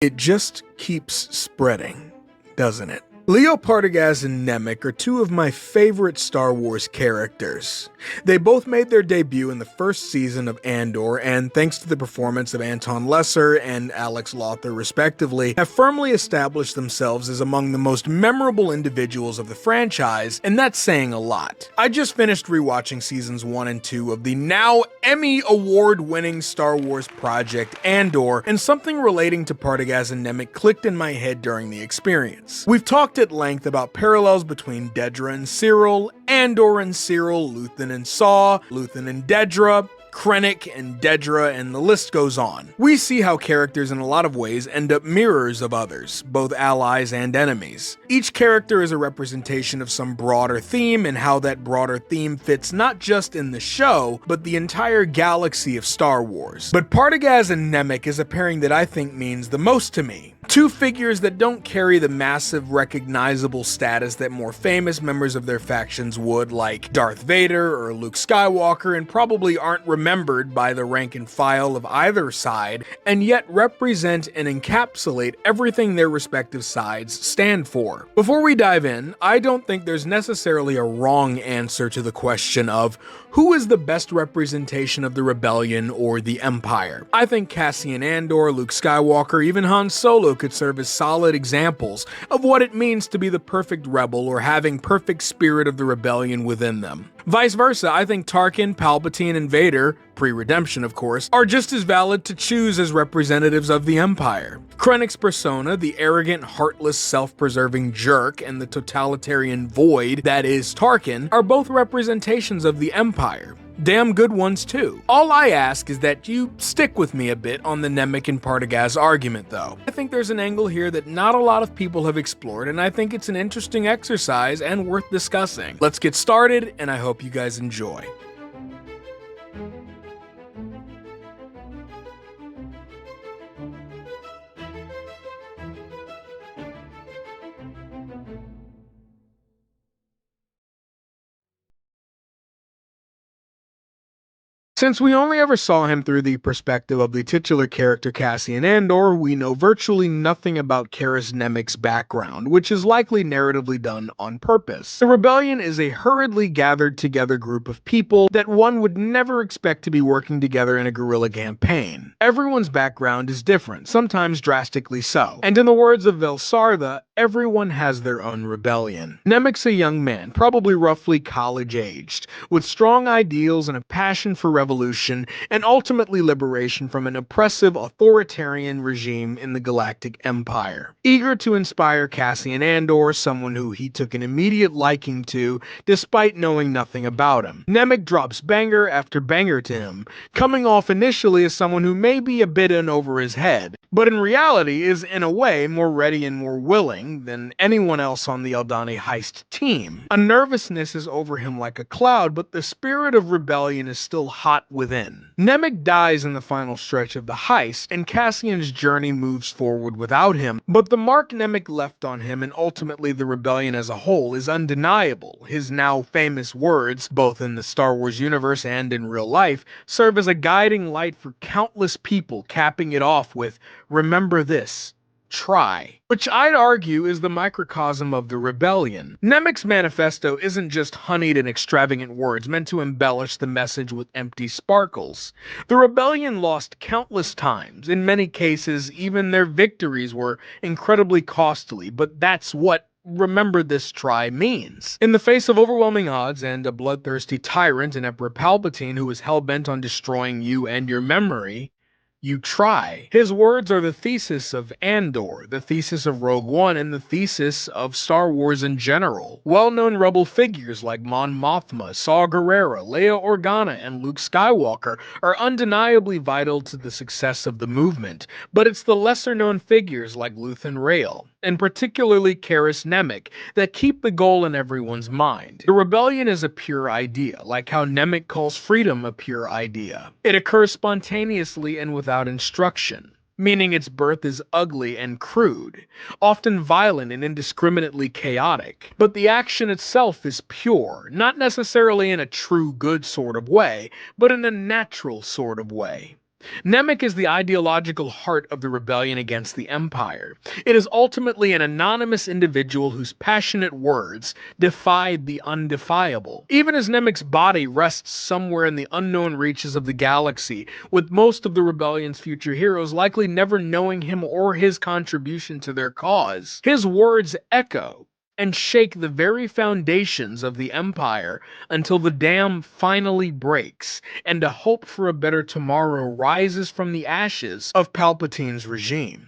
It just keeps spreading, doesn't it? Major Partagaz and Nemik are two of my favorite Star Wars characters. They both made their debut in the first season of Andor, and thanks to the performance of Anton Lesser and Alex Lothar respectively, have firmly established themselves as among the most memorable individuals of the franchise, and that's saying a lot. I just finished rewatching seasons 1 and 2 of the now Emmy award-winning Star Wars project Andor, and something relating to Partagaz and Nemik clicked in my head during the experience. We've talked at length about parallels between Dedra and Cyril, Andor and Cyril, Luthen and Saw, Luthen and Dedra, Krennic and Dedra, and the list goes on. We see how characters in a lot of ways end up mirrors of others, both allies and enemies. Each character is a representation of some broader theme, and how that broader theme fits not just in the show, but the entire galaxy of Star Wars. But Partagaz and Nemik is a pairing that I think means the most to me. Two figures that don't carry the massive recognizable status that more famous members of their factions would, like Darth Vader or Luke Skywalker, and probably aren't remembered by the rank and file of either side, and yet represent and encapsulate everything their respective sides stand for. Before we dive in, I don't think there's necessarily a wrong answer to the question of who is the best representation of the Rebellion or the Empire. I think Cassian Andor, Luke Skywalker, even Han Solo could serve as solid examples of what it means to be the perfect rebel or having perfect spirit of the rebellion within them. Vice versa, I think Tarkin, Palpatine, and Vader, pre-redemption of course, are just as valid to choose as representatives of the Empire. Krennic's persona, the arrogant, heartless, self-preserving jerk, and the totalitarian void that is Tarkin, are both representations of the Empire. Damn good ones too. All I ask is that you stick with me a bit on the Nemik and Partagaz argument though. I think there's an angle here that not a lot of people have explored, and I think it's an interesting exercise and worth discussing. Let's get started, and I hope you guys enjoy. Since we only ever saw him through the perspective of the titular character Cassian Andor, we know virtually nothing about Karis Nemik's background, which is likely narratively done on purpose. The Rebellion is a hurriedly gathered together group of people that one would never expect to be working together in a guerrilla campaign. Everyone's background is different, sometimes drastically so, and in the words of Velsartha, everyone has their own rebellion. Nemik's a young man, probably roughly college-aged, with strong ideals and a passion for revolution and ultimately liberation from an oppressive, authoritarian regime in the Galactic Empire. Eager to inspire Cassian Andor, someone who he took an immediate liking to, despite knowing nothing about him. Nemik drops banger after banger to him, coming off initially as someone who may be a bit in over his head, but in reality is in a way more ready and more willing than anyone else on the Aldhani heist team. A nervousness is over him like a cloud, but the spirit of rebellion is still hot within. Nemik dies in the final stretch of the heist, and Cassian's journey moves forward without him, but the mark Nemik left on him and ultimately the rebellion as a whole is undeniable. His now famous words, both in the Star Wars universe and in real life, serve as a guiding light for countless people, capping it off with, "Remember this. Try," which I'd argue is the microcosm of the rebellion. Nemik's manifesto isn't just honeyed and extravagant words meant to embellish the message with empty sparkles. The rebellion lost countless times. In many cases, even their victories were incredibly costly, but that's what "remember this try" means. In the face of overwhelming odds and a bloodthirsty tyrant in Emperor Palpatine who is hell-bent on destroying you and your memory, you try. His words are the thesis of Andor, the thesis of Rogue One, and the thesis of Star Wars in general. Well-known rebel figures like Mon Mothma, Saw Gerrera, Leia Organa, and Luke Skywalker are undeniably vital to the success of the movement, but it's the lesser-known figures like Luthen Rael, and particularly Karis Nemik, that keep the goal in everyone's mind. The rebellion is a pure idea, like how Nemik calls freedom a pure idea. It occurs spontaneously and without instruction, meaning its birth is ugly and crude, often violent and indiscriminately chaotic. But the action itself is pure, not necessarily in a true good sort of way, but in a natural sort of way. Nemik is the ideological heart of the rebellion against the Empire. It is ultimately an anonymous individual whose passionate words defied the undefiable. Even as Nemik's body rests somewhere in the unknown reaches of the galaxy, with most of the rebellion's future heroes likely never knowing him or his contribution to their cause, his words echo and shake the very foundations of the Empire until the dam finally breaks and a hope for a better tomorrow rises from the ashes of Palpatine's regime.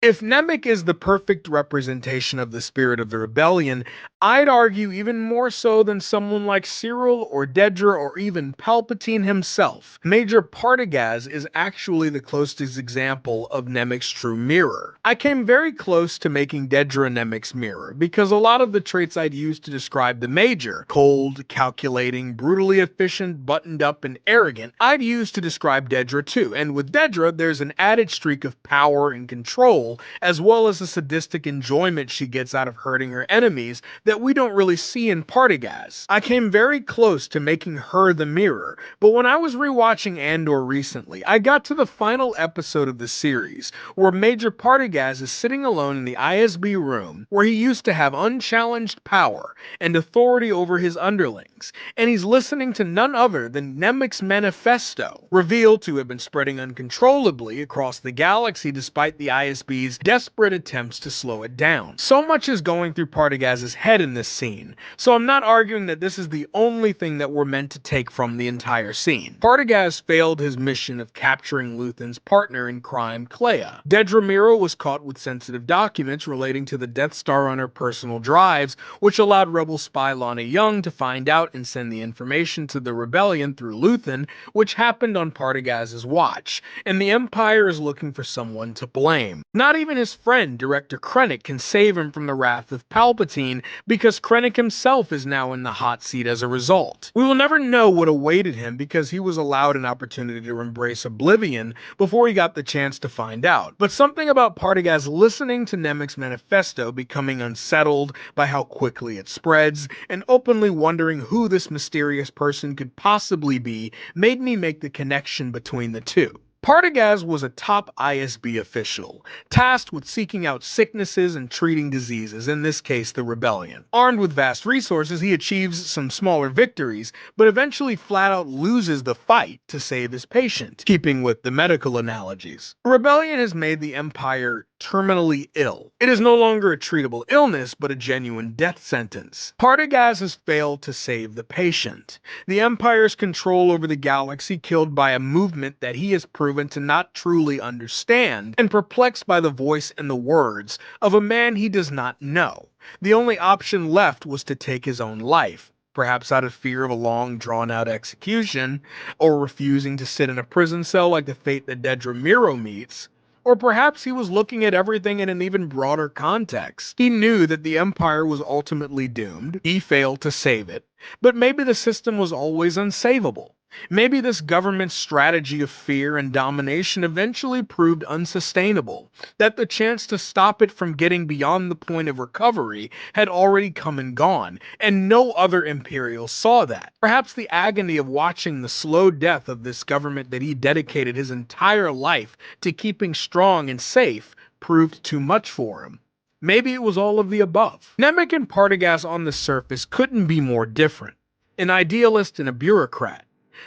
If Nemik is the perfect representation of the spirit of the rebellion, I'd argue even more so than someone like Cyril or Dedra or even Palpatine himself. Major Partagaz is actually the closest example of Nemik's true mirror. I came very close to making Dedra Nemik's mirror, because a lot of the traits I'd used to describe the Major, cold, calculating, brutally efficient, buttoned up, and arrogant, I'd used to describe Dedra too, and with Dedra there's an added streak of power and control, as well as the sadistic enjoyment she gets out of hurting her enemies that we don't really see in Partagaz. I came very close to making her the mirror, but when I was rewatching Andor recently, I got to the final episode of the series, where Major Partagaz is sitting alone in the ISB room, where he used to have unchallenged power and authority over his underlings, and he's listening to none other than Nemik's manifesto, revealed to have been spreading uncontrollably across the galaxy despite the ISB's desperate attempts to slow it down. So much is going through Partagaz's head in this scene, so I'm not arguing that this is the only thing that we're meant to take from the entire scene. Partagaz failed his mission of capturing Luthen's partner in crime, Clea. Dedra Meero was caught with sensitive documents relating to the Death Star on her personal drives, which allowed rebel spy Lana Young to find out and send the information to the rebellion through Luthen, which happened on Partagaz's watch, and the Empire is looking for someone to blame. Not even his friend, Director Krennic, can save him from the wrath of Palpatine, because Krennic himself is now in the hot seat as a result. We will never know what awaited him because he was allowed an opportunity to embrace oblivion before he got the chance to find out. But something about Partagaz listening to Nemik's manifesto, becoming unsettled by how quickly it spreads, and openly wondering who this mysterious person could possibly be, made me make the connection between the two. Partagaz was a top ISB official, tasked with seeking out sicknesses and treating diseases, in this case the rebellion. Armed with vast resources, he achieves some smaller victories, but eventually flat out loses the fight to save his patient, keeping with the medical analogies. The rebellion has made the Empire terminally ill. It is no longer a treatable illness, but a genuine death sentence. Partagaz has failed to save the patient. The Empire's control over the galaxy killed by a movement that he has proven to not truly understand, and perplexed by the voice and the words of a man he does not know. The only option left was to take his own life, perhaps out of fear of a long, drawn-out execution, or refusing to sit in a prison cell like the fate that Dedra Meero meets. Or perhaps he was looking at everything in an even broader context. He knew that the Empire was ultimately doomed. He failed to save it. But maybe the system was always unsavable. Maybe this government's strategy of fear and domination eventually proved unsustainable, that the chance to stop it from getting beyond the point of recovery had already come and gone, and no other Imperial saw that. Perhaps the agony of watching the slow death of this government that he dedicated his entire life to keeping strong and safe proved too much for him. Maybe it was all of the above. Nemik and Partagaz on the surface couldn't be more different. An idealist and a bureaucrat.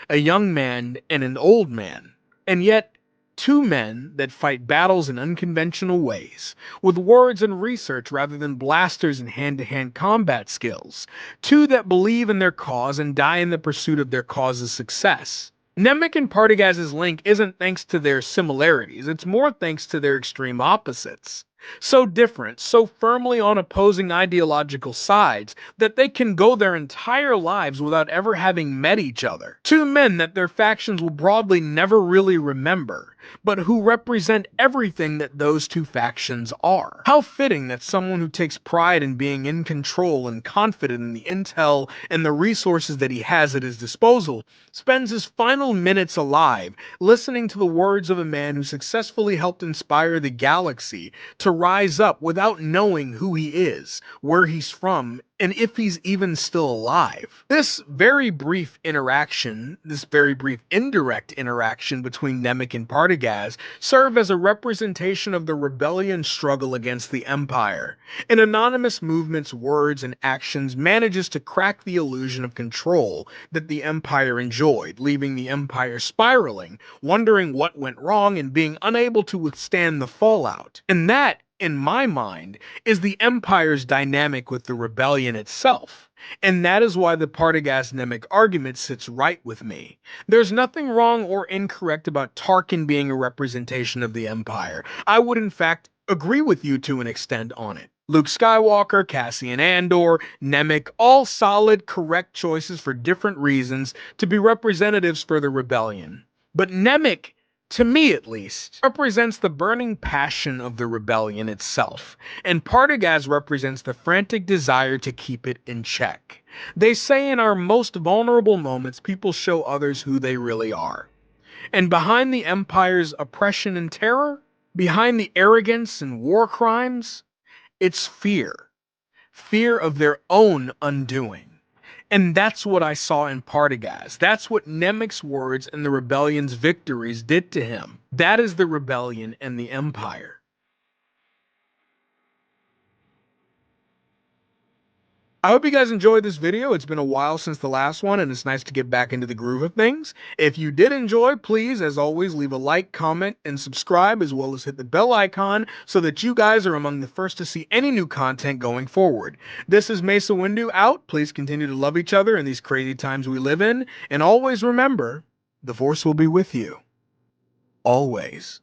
A young man and an old man, and yet two men that fight battles in unconventional ways, with words and research rather than blasters and hand-to-hand combat skills, two that believe in their cause and die in the pursuit of their cause's success. Nemik and Partagaz's link isn't thanks to their similarities, it's more thanks to their extreme opposites. So different, so firmly on opposing ideological sides, that they can go their entire lives without ever having met each other. Two men that their factions will broadly never really remember, but who represent everything that those two factions are. How fitting that someone who takes pride in being in control and confident in the intel and the resources that he has at his disposal spends his final minutes alive listening to the words of a man who successfully helped inspire the galaxy to rise up without knowing who he is, where he's from, and if he's even still alive. This very brief interaction, this very brief indirect interaction between Nemik and Partagaz serve as a representation of the rebellion struggle against the Empire. An anonymous movement's words and actions manages to crack the illusion of control that the Empire enjoyed, leaving the Empire spiraling, wondering what went wrong and being unable to withstand the fallout. And that, in my mind, is the Empire's dynamic with the rebellion itself. And that is why the Partagaz-Nemik argument sits right with me. There's nothing wrong or incorrect about Tarkin being a representation of the Empire. I would in fact agree with you to an extent on it. Luke Skywalker, Cassian Andor, Nemik, all solid, correct choices for different reasons to be representatives for the rebellion. But Nemik, to me at least, represents the burning passion of the rebellion itself, and Partagaz represents the frantic desire to keep it in check. They say in our most vulnerable moments, people show others who they really are. And behind the Empire's oppression and terror, behind the arrogance and war crimes, it's fear. Fear of their own undoing. And that's what I saw in Partagaz. That's what Nemik's words and the rebellion's victories did to him. That is the rebellion and the Empire. I hope you guys enjoyed this video. It's been a while since the last one, and it's nice to get back into the groove of things. If you did enjoy, please, as always, leave a like, comment, and subscribe, as well as hit the bell icon so that you guys are among the first to see any new content going forward. This is Mesa Windu out. Please continue to love each other in these crazy times we live in, and always remember, the Force will be with you. Always.